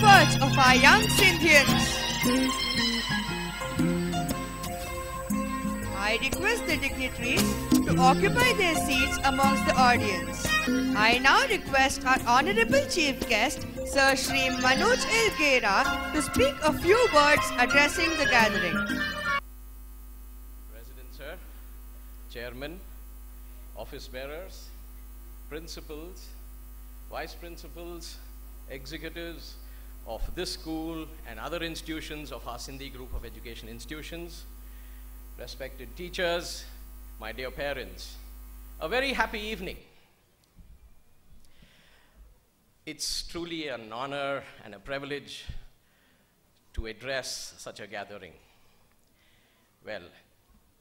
efforts of our young Sindhians. I request the dignitaries to occupy their seats amongst the audience. I now request our Honorable Chief Guest, Sir Shri Manoj Ilgera, to speak a few words addressing the gathering. President Sir, Chairman, Office Bearers, Principals, Vice Principals, Executives of this school and other institutions of our Sindhi Group of Education Institutions, respected teachers, my dear parents, a very happy evening. It's truly an honor and a privilege to address such a gathering. Well,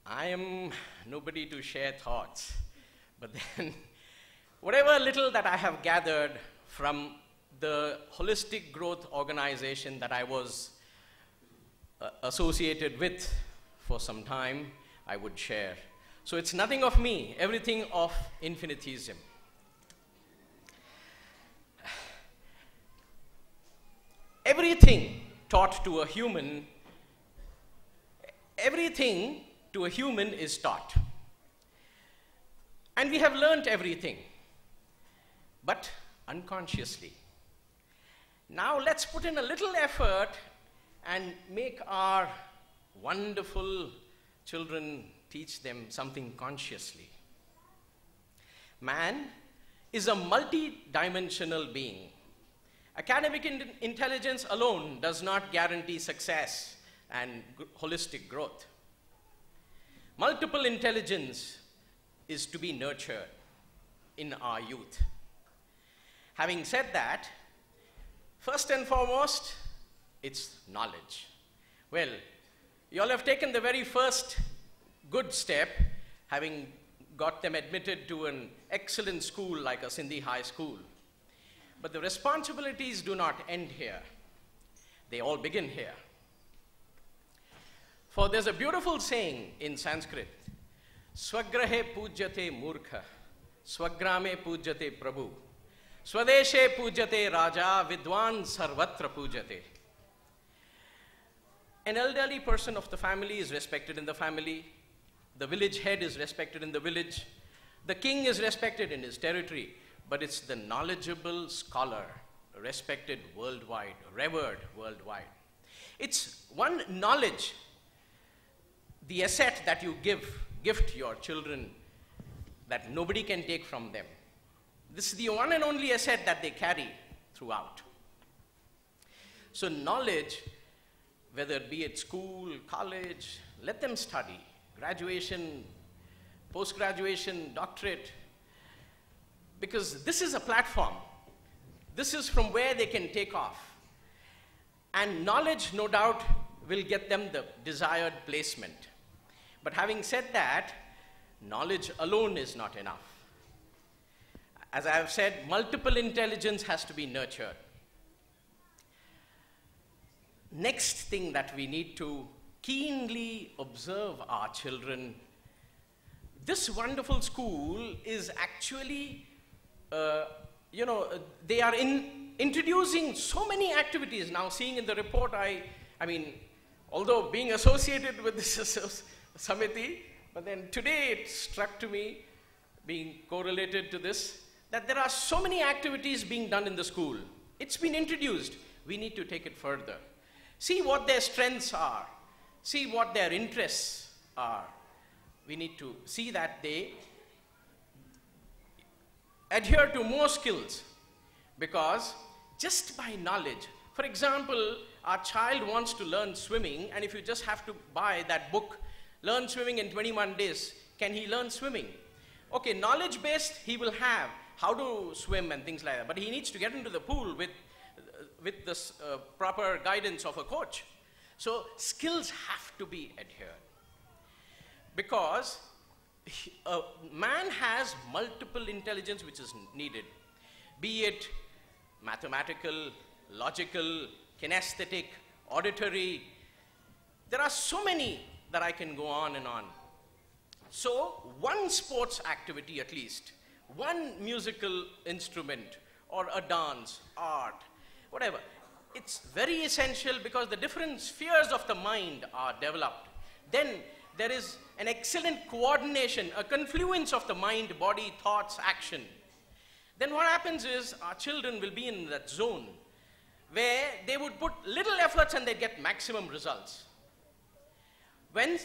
I am nobody to share thoughts, but then whatever little that I have gathered from the Holistic Growth Organization that I was associated with for some time, I would share. So it's nothing of me, everything of Infinitism. Everything taught to a human, everything to a human is taught. And we have learnt everything, but unconsciously. Now let's put in a little effort and make our wonderful children teach them something consciously. Man is a multi-dimensional being. Academic intelligence alone does not guarantee success and holistic growth. Multiple intelligence is to be nurtured in our youth. Having said that, first and foremost, it's knowledge. Well, you all have taken the very first good step, having got them admitted to an excellent school like a Sindhi high school. But the responsibilities do not end here. They all begin here. For there's a beautiful saying in Sanskrit, Swagrahe pujyate murkha, swagrame pujyate prabhu, swadeshe pujyate raja, vidwan sarvatra pujyate. An elderly person of the family is respected in the family. The village head is respected in the village. The king is respected in his territory. But it's the knowledgeable scholar, respected worldwide, revered worldwide. It's one knowledge, the asset that you gift your children that nobody can take from them. This is the one and only asset that they carry throughout. So knowledge, whether it be at school, college, let them study. Graduation, post-graduation, doctorate, because this is a platform. This is from where they can take off. And knowledge, no doubt, will get them the desired placement. But having said that, knowledge alone is not enough. As I have said, multiple intelligence has to be nurtured. Next thing that we need to keenly observe our children, this wonderful school is actually they are introducing so many activities. Now, seeing in the report, I mean, although being associated with this Samiti, but then today it struck to me, being correlated to this, that there are so many activities being done in the school. It's been introduced. We need to take it further. See what their strengths are. See what their interests are. We need to see that they adhere to more skills, because just by knowledge, for example, our child wants to learn swimming, and if you just have to buy that book, Learn Swimming in 21 Days, can he learn swimming? Okay, knowledge based, he will have how to swim and things like that, but he needs to get into the pool with the proper guidance of a coach. So skills have to be adhered, because man has multiple intelligence which is needed, be it mathematical, logical, kinesthetic, auditory. There are so many that I can go on and on. So one sports activity at least, one musical instrument or a dance, art, whatever, it's very essential because the different spheres of the mind are developed. Then there is an excellent coordination, a confluence of the mind, body, thoughts, action. Then what happens is our children will be in that zone where they would put little efforts and they get maximum results. When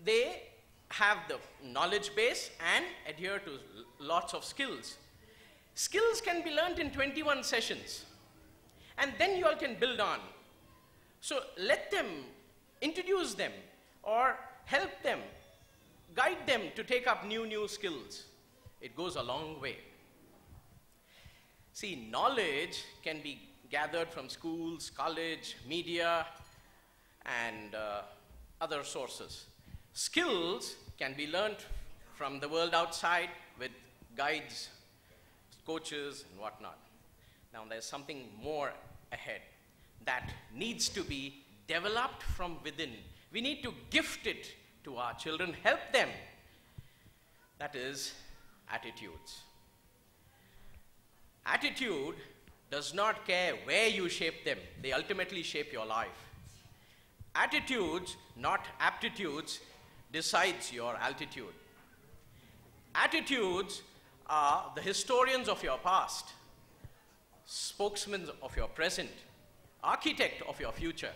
they have the knowledge base and adhere to lots of skills. Skills can be learned in 21 sessions. And then you all can build on. So let them, introduce them, or help them, guide them to take up new skills. It goes a long way. See, knowledge can be gathered from schools, college, media, and other sources. Skills can be learned from the world outside with guides, coaches, and whatnot. Now, there's something more ahead that needs to be developed from within. We need to gift it to our children, help them. That is attitudes. Attitude does not care where you shape them. They ultimately shape your life. Attitudes, not aptitudes, decides your altitude. Attitudes are the historians of your past, spokesmen of your present, architect of your future.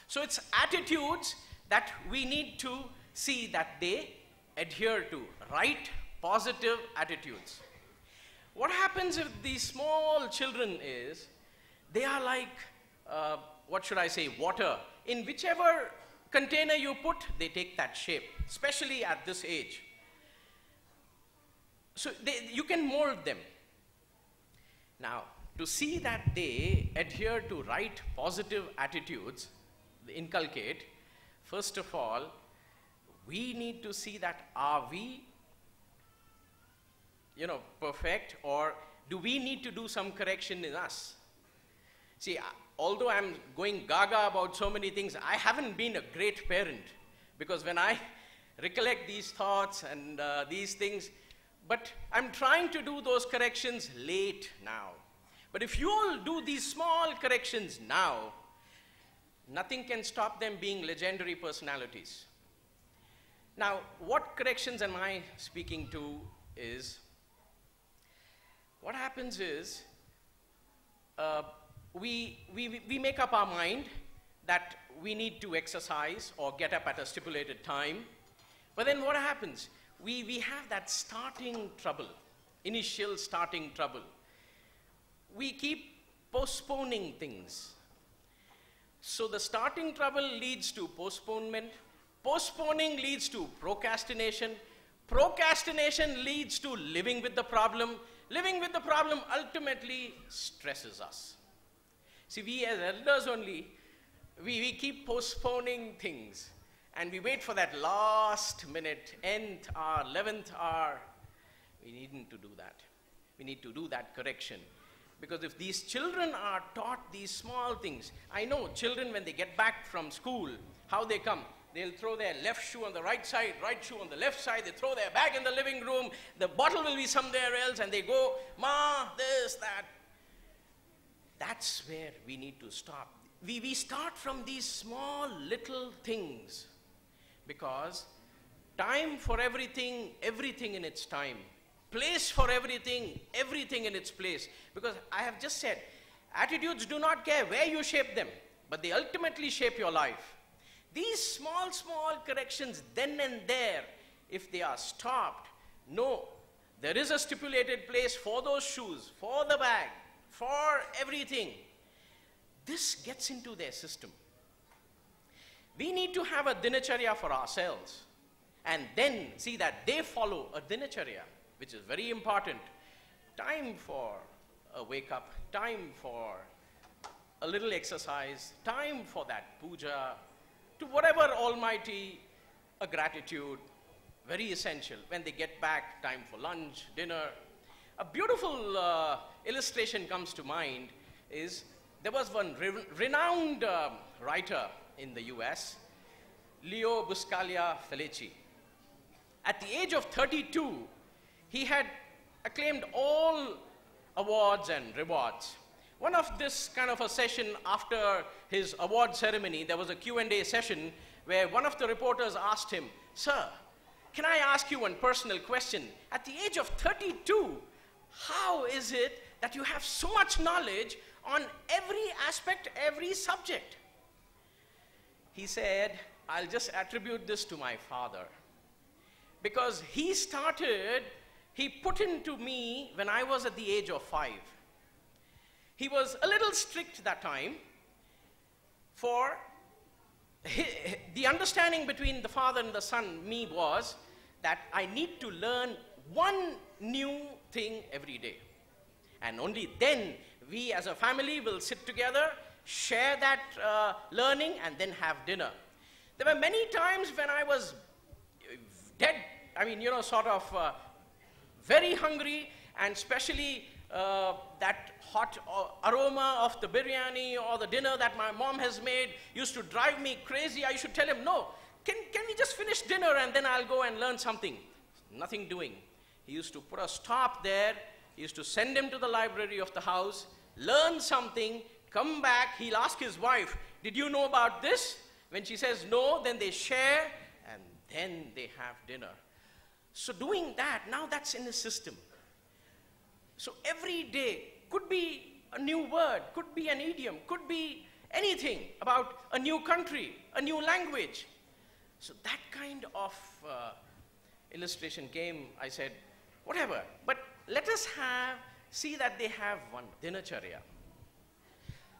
So it's attitudes that we need to see that they adhere to, right, positive attitudes. What happens with these small children is, they are like, what should I say, water. In whichever container you put, they take that shape, especially at this age. So you can mold them. Now, to see that they adhere to right, positive attitudes, inculcate, first of all, we need to see that are we, perfect, or do we need to do some correction in us? See, although I'm going gaga about so many things, I haven't been a great parent, because when I recollect these thoughts and these things, but I'm trying to do those corrections late now. But if you all do these small corrections now, nothing can stop them being legendary personalities. Now, what corrections am I speaking to is, what happens is, we make up our mind that we need to exercise or get up at a stipulated time. But then what happens? We have that starting trouble, initial starting trouble. We keep postponing things. So the starting trouble leads to postponement. Postponing leads to procrastination. Procrastination leads to living with the problem. Living with the problem ultimately stresses us. See, we as elders only, we keep postponing things. And we wait for that last minute, nth hour, 11th hour. We needn't to do that. We need to do that correction. Because if these children are taught these small things, I know children when they get back from school, how they come. They'll throw their left shoe on the right side, right shoe on the left side. They throw their bag in the living room. The bottle will be somewhere else, and they go, Ma, this, that. That's where we need to stop. We start from these small little things, because time for everything, everything in its time. Place for everything, everything in its place. Because I have just said, attitudes do not care where you shape them, but they ultimately shape your life. These small corrections then and there, if they are stopped, no, there is a stipulated place for those shoes, for the bag, for everything. This gets into their system. We need to have a dinacharya for ourselves, and then see that they follow a dinacharya, which is very important. Time for a wake up, time for a little exercise, time for that puja, to whatever almighty, a gratitude, very essential. When they get back, time for lunch, dinner. A beautiful illustration comes to mind is, there was one renowned writer in the US, Leo Buscaglia Felici. At the age of 32, he had acclaimed all awards and rewards. One of this kind of a session after his award ceremony, there was a Q&A session where one of the reporters asked him, "Sir, can I ask you one personal question? At the age of 32, how is it that you have so much knowledge on every aspect, every subject?" He said, "I'll just attribute this to my father. Because he put into me when I was at the age of 5. He was a little strict that time. For the understanding between the father and the son, me, was that I need to learn one new thing every day. And only then we as a family will sit together, share that learning, and then have dinner." There were many times when I was dead, sort of very hungry, and especially that hot aroma of the biryani or the dinner that my mom has made used to drive me crazy. I should tell him, "No, can we just finish dinner and then I'll go and learn something?" Nothing doing. He used to put a stop there. He used to send him to the library of the house, learn something, come back. He'll ask his wife, "Did you know about this?" When she says no, then they share, and then they have dinner. So doing that, now that's in the system. So every day could be a new word, could be an idiom, could be anything about a new country, a new language. So that kind of illustration came. I said, whatever, but let us see that they have one dinacharya.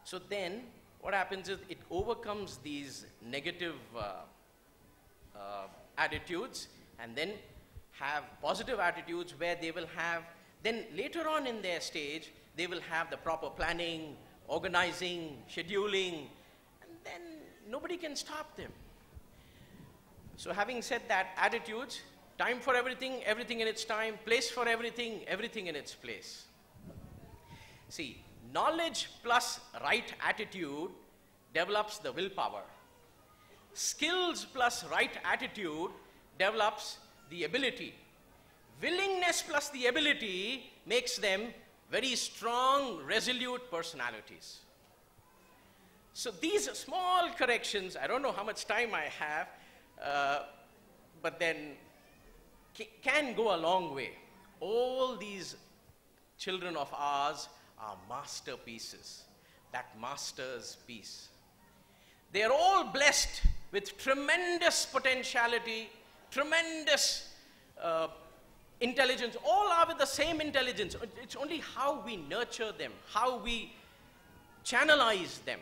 So then what happens is it overcomes these negative attitudes, and then have positive attitudes where they will have, then later on in their stage, they will have the proper planning, organizing, scheduling, and then nobody can stop them. So having said that, attitudes, time for everything, everything in its time, place for everything, everything in its place. See, knowledge plus right attitude develops the willpower. Skills plus right attitude develops the ability. Willingness plus the ability makes them very strong, resolute personalities. So these small corrections, I don't know how much time I have, but then can go a long way. All these children of ours are masterpieces, that master's piece. They are all blessed with tremendous potentiality, tremendous intelligence. All are with the same intelligence. It's only how we nurture them, how we channelize them.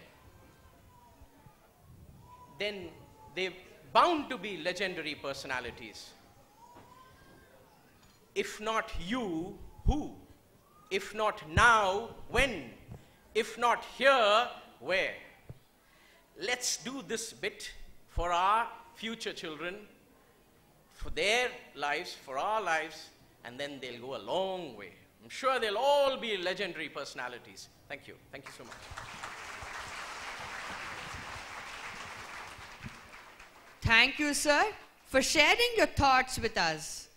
Then they're bound to be legendary personalities. If not you, who? If not now, when? If not here, where? Let's do this bit for our future children, for their lives, for our lives, and then they'll go a long way. I'm sure they'll all be legendary personalities. Thank you. Thank you so much. Thank you, sir, for sharing your thoughts with us.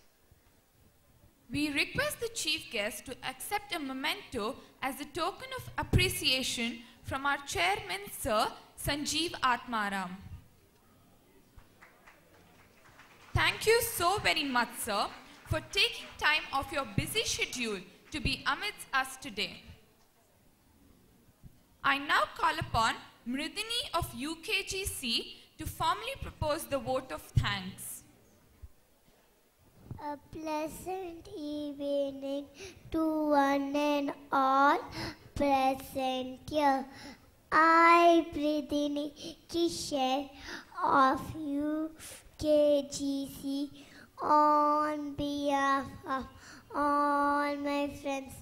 We request the chief guest to accept a memento as a token of appreciation from our chairman, Sir Sanjeev Atmaram. Thank you so very much, sir, for taking time off your busy schedule to be amidst us today. I now call upon Mridini of UKGC to formally propose the vote of thanks. A pleasant evening to one and all present here. I, Mridini Kishan of UKGC, on behalf of all my friends,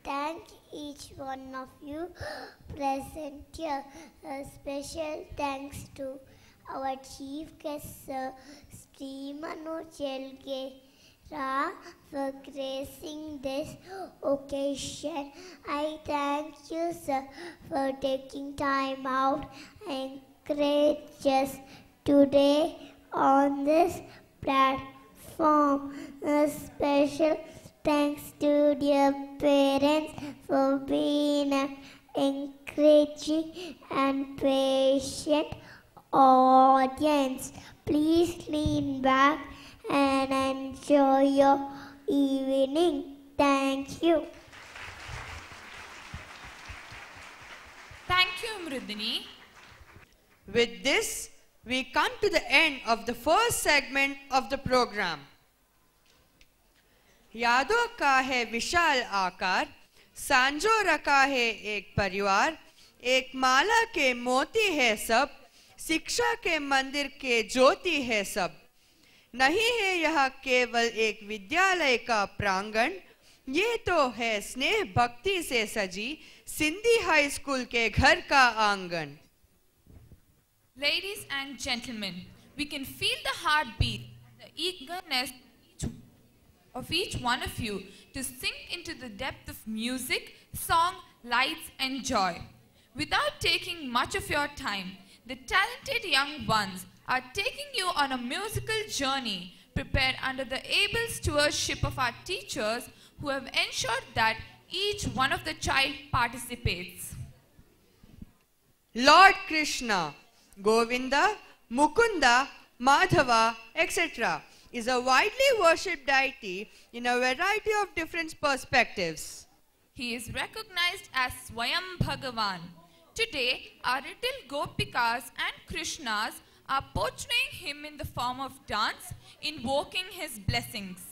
thank each one of you present here. A special thanks to our chief guest, Sir Sri Manoj Elgera, for gracing this occasion. I thank you, sir, for taking time out and courageous today on this platform. A special thanks to dear parents for being encouraging and patient audience. Please lean back and enjoy your evening. Thank you. Thank you, Mridini. With this, we come to the end of the first segment of the program. यादों का है विशाल आकार, सांजो रखा है एक परिवार, एक माला के मोती है सब, शिक्षा के मंदिर के ज्योति है सब। नहीं है यह केवल एक विद्यालय का प्रांगण, ये तो है स्नेह भक्ति से सजी सिंधी हाई स्कूल के घर का आंगन। Ladies and gentlemen, we can feel the heartbeat, the eagerness of each one of you to sink into the depth of music, song, lights and joy. Without taking much of your time, the talented young ones are taking you on a musical journey prepared under the able stewardship of our teachers who have ensured that each one of the child participates. Lord Krishna, Govinda, Mukunda, Madhava, etc. is a widely worshipped deity in a variety of different perspectives. He is recognized as Swayam Bhagavan. Today, our little Gopikas and Krishnas are portraying him in the form of dance, invoking his blessings.